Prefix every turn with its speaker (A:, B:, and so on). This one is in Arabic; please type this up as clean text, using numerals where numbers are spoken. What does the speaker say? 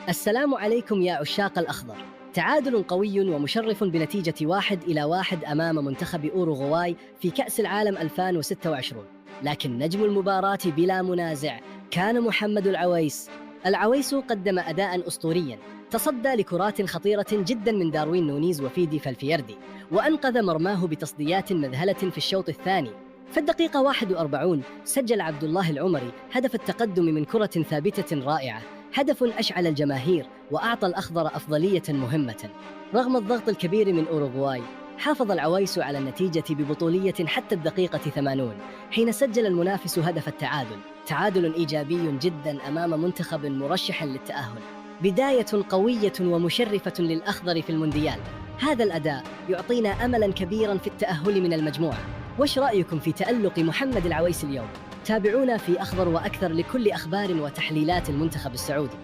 A: السلام عليكم يا عشاق الأخضر. تعادل قوي ومشرف بنتيجة 1-1 أمام منتخب أوروغواي في كأس العالم 2026. لكن نجم المباراة بلا منازع كان محمد العويس. العويس قدم أداء أسطوريا، تصدى لكرات خطيرة جدا من داروين نونيز وفيدي فالفيردي، وأنقذ مرماه بتصديات مذهلة في الشوط الثاني. في الدقيقة 41 سجل عبد الله العمري هدف التقدم من كرة ثابتة رائعة، هدف أشعل الجماهير وأعطى الأخضر أفضلية مهمة. رغم الضغط الكبير من أوروغواي، حافظ العويس على النتيجة ببطولية حتى الدقيقة 80 حين سجل المنافس هدف التعادل. تعادل إيجابي جدا أمام منتخب مرشح للتأهل، بداية قوية ومشرفة للأخضر في المونديال. هذا الأداء يعطينا أملا كبيرا في التأهل من المجموعة. وش رأيكم في تألق محمد العويس اليوم؟ تابعونا في أخضر وأكثر لكل أخبار وتحليلات المنتخب السعودي.